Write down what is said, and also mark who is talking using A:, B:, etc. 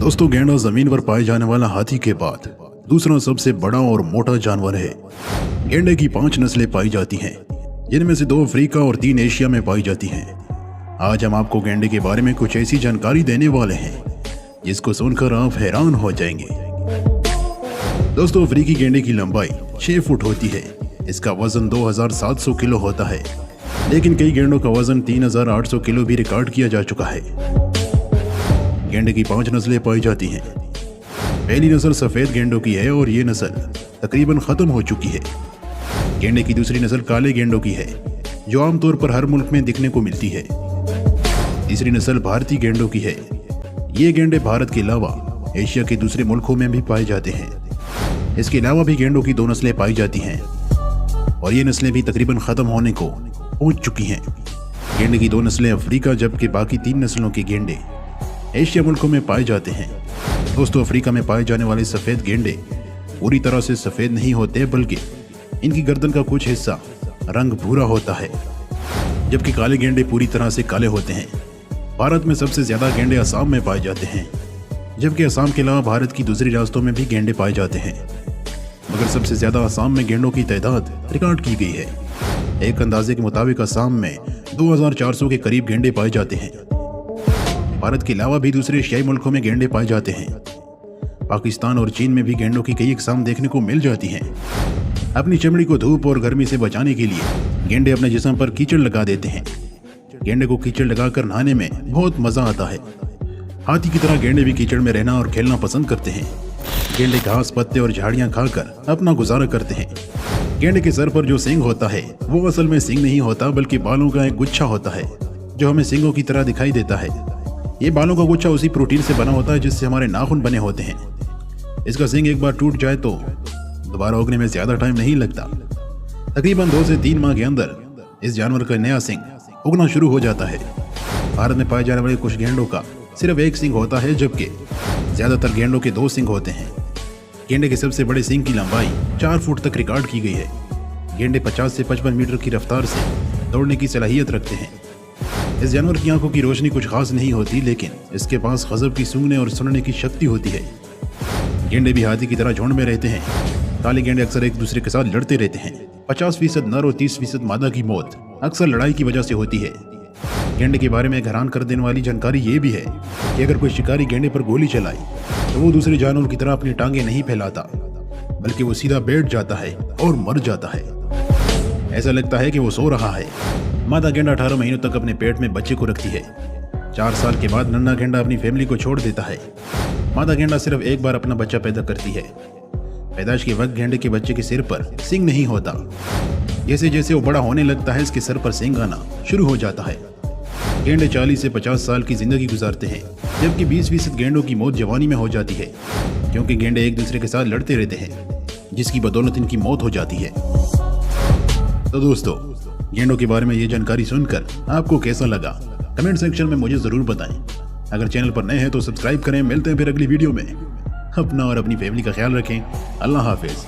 A: दोस्तों, गैंडा जमीन पर पाए जाने वाला हाथी के बाद दूसरा सबसे बड़ा और मोटा जानवर है। गैंडे की 5 नस्लें पाई जाती हैं, जिनमें से 2 अफ्रीका और 3 एशिया में पाई जाती हैं। आज हम आपको गैंडे के बारे में कुछ ऐसी जानकारी देने वाले हैं जिसको सुनकर आप हैरान हो जाएंगे। दोस्तों, अफ्रीकी गैंडे की लंबाई 6 फुट होती है। इसका वजन 2700 किलो होता है, लेकिन कई गैंडों का वजन 3800 किलो भी रिकॉर्ड किया जा चुका है। गैंडे की 5 नस्लें पाई जाती हैं। पहली नस्ल सफेद गैंडों की है और ये नस्ल तकरीबन खत्म हो चुकी है। गैंडे की दूसरी नस्ल काले गैंडों की है, जो आमतौर पर हर मुल्क में दिखने को मिलती है। तीसरी नस्ल भारतीय गैंडों की है। ये गैंडे भारत के अलावा एशिया के दूसरे मुल्कों में भी पाए जाते हैं। इसके अलावा भी गैंडों की 2 नस्लें पाई जाती हैं और ये नस्लें भी तकरीबन खत्म होने को पहुंच चुकी हैं। गैंडे की 2 नस्लें अफ्रीका, जबकि बाकी 3 नस्लों के गैंडे एशिया मुल्कों में पाए जाते हैं। दोस्तों, अफ्रीका में पाए जाने वाले सफ़ेद गैंडे पूरी तरह से सफ़ेद नहीं होते, बल्कि इनकी गर्दन का कुछ हिस्सा रंग भूरा होता है, जबकि काले गैंडे पूरी तरह से काले होते हैं। भारत में सबसे ज़्यादा गैंडे असम में पाए जाते हैं, जबकि असम के अलावा भारत की दूसरी रियासतों में भी गैंडे पाए जाते हैं, मगर सबसे ज़्यादा असम में गैंडों की तादाद रिकॉर्ड की गई है। एक अंदाजे के मुताबिक असम में 2400 के करीब गैंडे पाए जाते हैं। भारत के अलावा भी दूसरे एशियाई मुल्कों में गैंडे पाए जाते हैं। पाकिस्तान और चीन में भी गैंडों की कई इकसाम देखने को मिल जाती हैं। अपनी चमड़ी को धूप और गर्मी से बचाने के लिए गैंडे अपने जिस्म पर कीचड़ लगा देते हैं। गैंडे को कीचड़ लगाकर नहाने में बहुत मजा आता है। हाथी की तरह गैंडे भी कीचड़ में रहना और खेलना पसंद करते हैं। गैंडे घास, पत्ते और झाड़ियां खाकर अपना गुजारा करते हैं। गैंडे के सर पर जो सींग होता है वो असल में सींग नहीं होता, बल्कि बालों का एक गुच्छा होता है जो हमें सींगों की तरह दिखाई देता है। ये बालों का गुच्छा उसी प्रोटीन से बना होता है जिससे हमारे नाखून बने होते हैं। इसका सींग एक बार टूट जाए तो दोबारा उगने में ज्यादा टाइम नहीं लगता। तकरीबन 2 से 3 माह के अंदर इस जानवर का नया सींग उगना शुरू हो जाता है। भारत में पाए जाने वाले कुछ गैंडों का सिर्फ 1 सींग होता है, जबकि ज्यादातर गैंडों के 2 सींग होते हैं। गैंडे के सबसे बड़े सींग की लंबाई 4 फुट तक रिकॉर्ड की गई है। गैंडे 50 से 55 मीटर की रफ्तार से दौड़ने की सलाहियत रखते हैं। इस जानवर की आंखों की रोशनी कुछ खास नहीं होती, लेकिन इसके पास गजब की सूंघने और सुनने की शक्ति होती है। गैंडे भी हाथी की तरह झुंड में रहते हैं। काले गैंडे अक्सर एक दूसरे के साथ लड़ते रहते हैं। 50% नर और 30% मादा की मौत अक्सर लड़ाई की वजह से होती है। गैंडे के बारे में हैरान कर देने वाली जानकारी ये भी है कि अगर कोई शिकारी गैंडे पर गोली चलाए तो वो दूसरे जानवर की तरह अपनी टांगे नहीं फैलाता, बल्कि वो सीधा बैठ जाता है और मर जाता है। ऐसा लगता है कि वो सो रहा है। मादा गैंडा 18 महीनों तक अपने पेट में बच्चे को रखती है। 4 साल के बाद नन्हा गैंडा अपनी फैमिली को छोड़ देता है। मादा गैंडा सिर्फ एक बार अपना बच्चा पैदा करती है। पैदाइश के वक्त गैंडे के बच्चे के सिर पर सींग नहीं होता। जैसे जैसे वो बड़ा होने लगता है, इसके सर पर सींग आना शुरू हो जाता है। गैंडे 40 से 50 साल की जिंदगी गुजारते हैं, जबकि 20% गैंडों की मौत जवानी में हो जाती है, क्योंकि गैंडे एक दूसरे के साथ लड़ते रहते हैं, जिसकी बदौलत इनकी मौत हो जाती है। तो दोस्तों, गैंडों के बारे में ये जानकारी सुनकर आपको कैसा लगा, कमेंट सेक्शन में मुझे जरूर बताएं। अगर चैनल पर नए हैं तो सब्सक्राइब करें। मिलते हैं फिर अगली वीडियो में। अपना और अपनी फैमिली का ख्याल रखें। अल्लाह हाफिज।